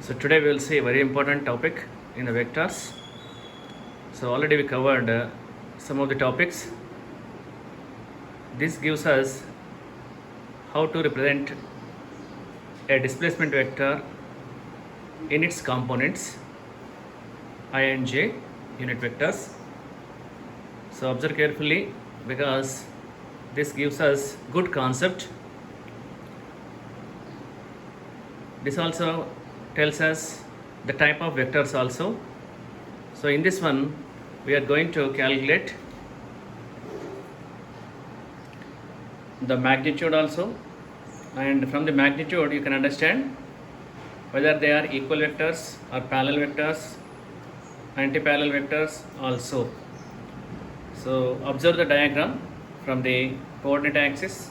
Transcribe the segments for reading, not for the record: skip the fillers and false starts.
So today we will see a very important topic in the vectors. So already we covered some of the topics. This gives us how to represent a displacement vector in its components I and j unit vectors. So observe carefully because this gives us good concept. This also tells us the type of vectors also. So in this one we are going to calculate the magnitude also, and from the magnitude you can understand whether they are equal vectors or parallel vectors, anti-parallel vectors also. So observe the diagram from the coordinate axis.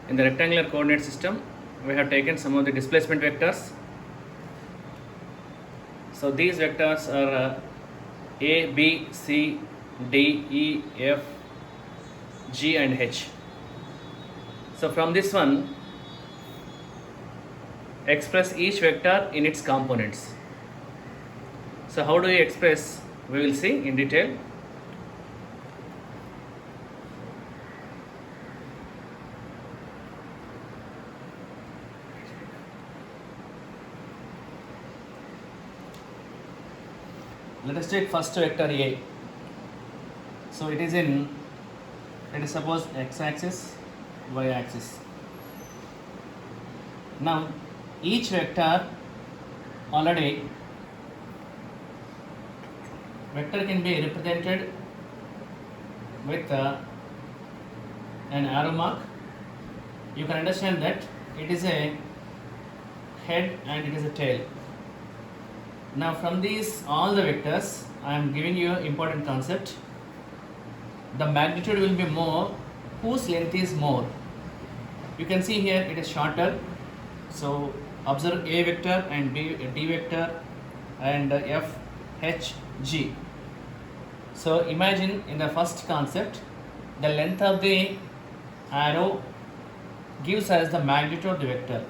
In the rectangular coordinate system we have taken some of the displacement vectors. So these vectors are A, B, C, D, E, F, G and H. So from this one, express each vector in its components. So how do we express? We will see in detail. Let us take first vector A. So it is in, let us suppose x-axis, y-axis. Now each vector already vector can be represented with an arrow mark. You can understand that it is a head and it is a tail. Now from these all the vectors I am giving you important concept. The magnitude will be more whose length is more. You can see here it is shorter. So observe A vector and D vector and F, H, G. So imagine in the first concept the length of the arrow gives us the magnitude of the vector.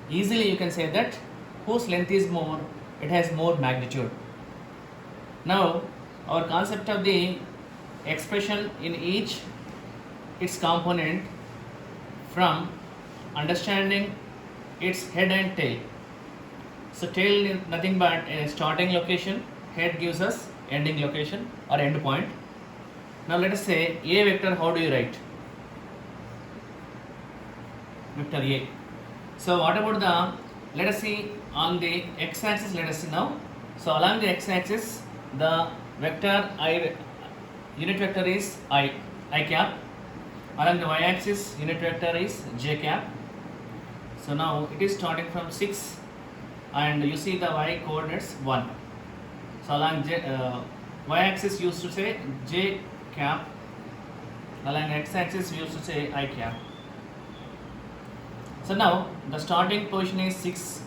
Easily you can say that whose length is more, it has more magnitude. Now our concept of the expression in each its component from understanding its head and tail. So tail is nothing but a starting location, head gives us ending location or end point. Now let us say A vector, how do you write? Vector A. So what about the, let us see on the x-axis, let us see now. So along the x-axis the vector I, unit vector is I cap. Along the y-axis unit vector is j cap. So now it is starting from 6 and you see the y coordinates 1. So along y-axis used to say j cap, along x-axis we used to say I cap. So now the starting position is 6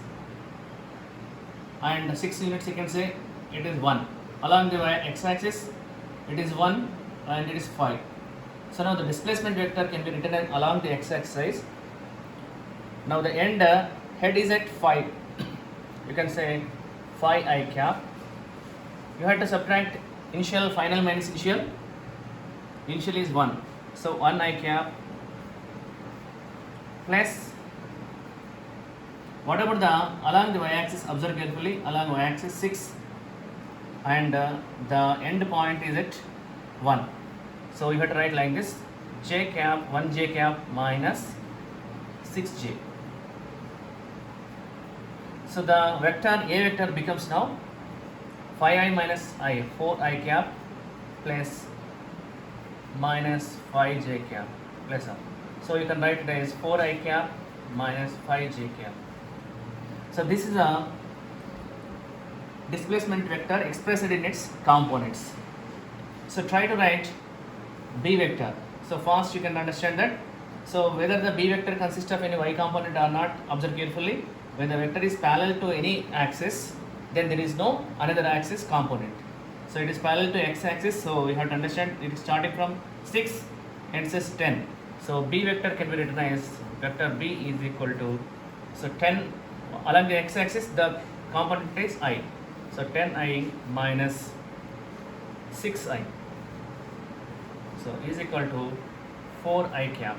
and 6 units you can say it is 1. Along the x-axis it is 1 and it is 5. So now the displacement vector can be written along the x-axis. Now the end head is at 5. You can say phi I cap. You have to subtract initial final minus initial. Initial is 1. So 1 I cap plus, what about the along the y-axis, observe carefully, along y-axis 6 and the end point is at 1. So you have to write like this, j cap 1 j cap minus 6j. So the vector A vector becomes now 5i minus I, 4i cap plus minus 5j cap plus 1. So you can write it as 4i cap minus 5j cap. So this is a displacement vector expressed in its components. So try to write B vector. So first you can understand that. So whether the B vector consists of any y component or not, observe carefully. When the vector is parallel to any axis, then there is no another axis component. So it is parallel to x axis, so we have to understand it is starting from 6 and it says 10. So B vector can be written as vector B is equal to, so 10 along the x-axis the component is I. So 10I minus 6I. So is equal to 4I cap.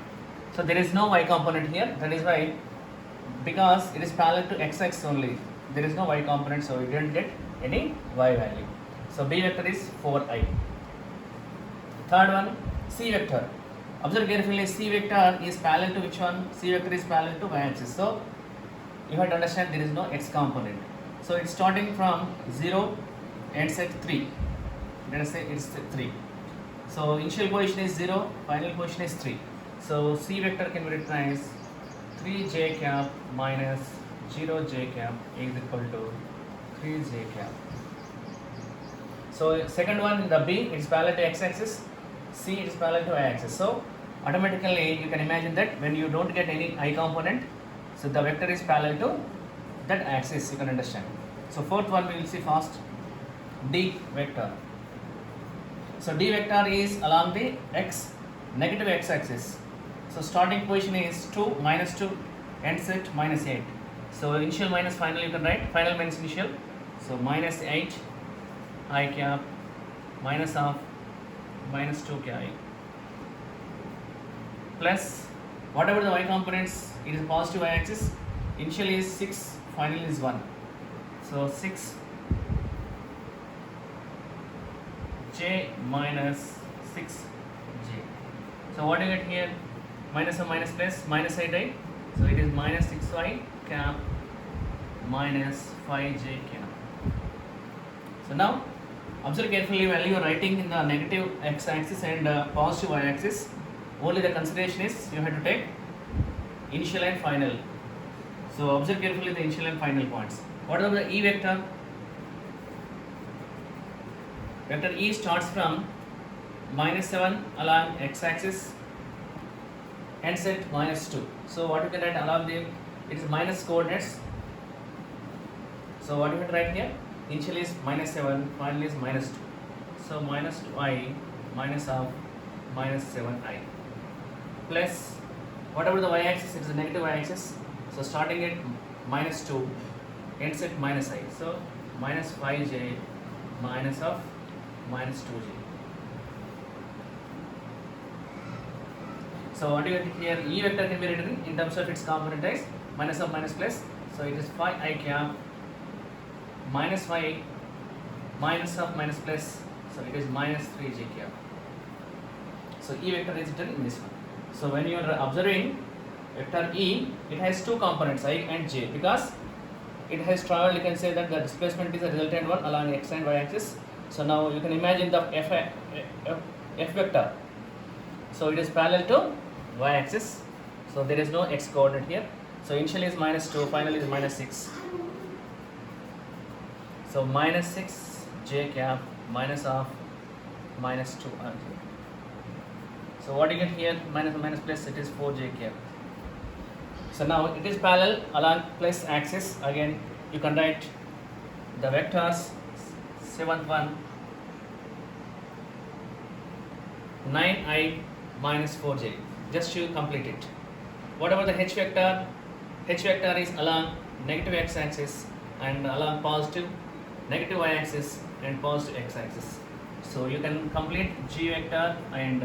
So there is no y component here. That is why, because it is parallel to x-axis only, there is no y component, so we didn't get any y value. So B vector is 4I. Third one, C vector. Observe carefully, C vector is parallel to which one? C vector is parallel to y-axis. So you have to understand there is no x component. So it's starting from 0 ends at 3. Let us say it's 3. So initial position is 0, final position is 3. So C vector can be written as 3j cap minus 0j cap is equal to 3j cap. So second one in the B, it's parallel to x-axis, C is parallel to y-axis. So automatically you can imagine that when you don't get any I component, so the vector is parallel to that axis, you can understand. So fourth one we will see first, D vector. So D vector is along the negative x-axis. So starting position is 2, minus 2, ends at minus 8. So initial minus final you can write, final minus initial. So minus 8 I cap minus of minus 2 I plus whatever the y components, it is positive y axis. Initial is 6, final is 1. So 6 j minus 6 j. So what do you get here? Minus of minus plus minus 8I. So it is minus 6y cap minus 5j cap. So now observe carefully while you are writing in the negative x-axis and positive y-axis. Only the consideration is you have to take initial and final. So observe carefully the initial and final points. What are the E vector? Vector E starts from minus 7 along x-axis, ends at minus 2. So what you can write along the, it is minus coordinates. So what you can write here? Initial is minus 7, final is minus 2. So minus 2I minus of minus 7I plus whatever the y-axis, it is a negative y-axis. So starting at minus 2, ends at minus I. So minus 5j minus of minus 2j. So what do you get here? E vector can be written in terms of its component as minus of minus plus. So it is 5I cap minus 5 minus of minus plus. So it is minus 3j cap. So E vector is written in this one. So when you are observing vector E, it has two components I and j, because it has traveled, you can say that the displacement is a resultant one along x and y axis. So now you can imagine the f vector. So it is parallel to y axis. So there is no x coordinate here. So initially is minus 2, final is minus 6. So minus 6 j cap minus of minus 2 r j. So what you get here? Minus minus plus, it is 4j cap. So now it is parallel along plus axis. Again you can write the vectors. Seventh one, 9I minus 4j. Just to complete it. Whatever the h vector is along negative x axis and along positive negative y axis and positive x axis. So you can complete g vector and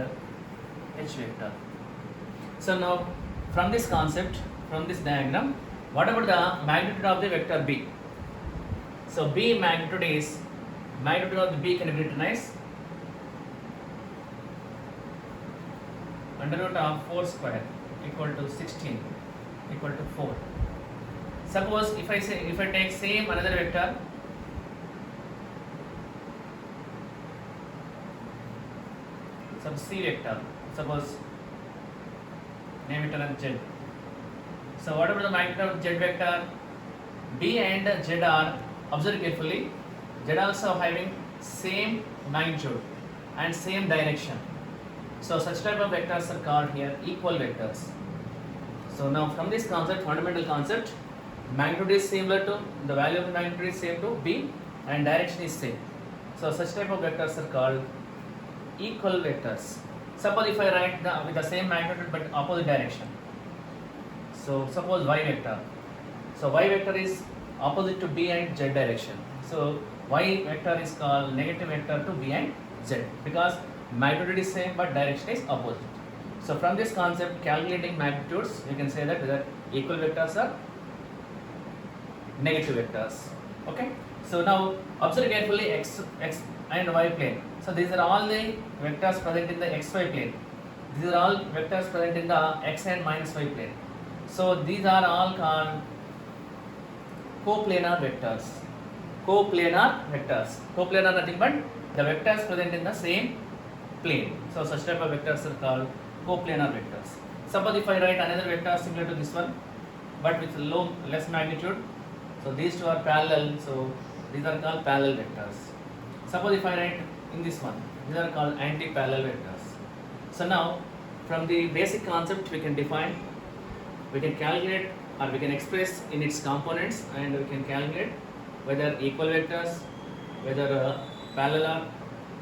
h vector. So now from this concept, from this diagram, whatever the magnitude of the vector b. So b magnitude is, magnitude of the b can be written as under root of 4 square equal to 16 equal to 4. Suppose if I take same another vector, some c vector, suppose name it as z. So whatever the magnitude of z vector, b and z are, observe carefully, z also having same magnitude and same direction. So such type of vectors are called here equal vectors. So now from this concept, fundamental concept, magnitude is similar to, the value of the magnitude is same to b and direction is same. So such type of vectors are called equal vectors. Suppose if I write with the same magnitude but opposite direction. So suppose y vector. So y vector is opposite to b and z direction. So y vector is called negative vector to b and z because magnitude is same but direction is opposite. So from this concept, calculating magnitudes, you can say that whether equal vectors or negative vectors. Okay. So now observe carefully x and y plane. So these are all the vectors present in the xy plane. These are all vectors present in the x and minus y plane. So these are all called coplanar vectors. Coplanar vectors. Coplanar nothing but the vectors present in the same plane. So such type of vectors are called coplanar vectors. Suppose if I write another vector similar to this one, but with less magnitude. So these two are parallel. So these are called parallel vectors. Suppose if I write in this one, these are called anti-parallel vectors. So now, from the basic concept, we can define, we can calculate, or we can express in its components, and we can calculate whether equal vectors, whether parallel or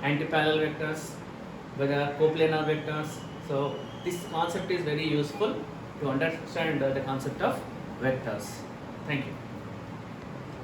anti-parallel vectors, whether coplanar vectors. So this concept is very useful to understand the concept of vectors. Thank you.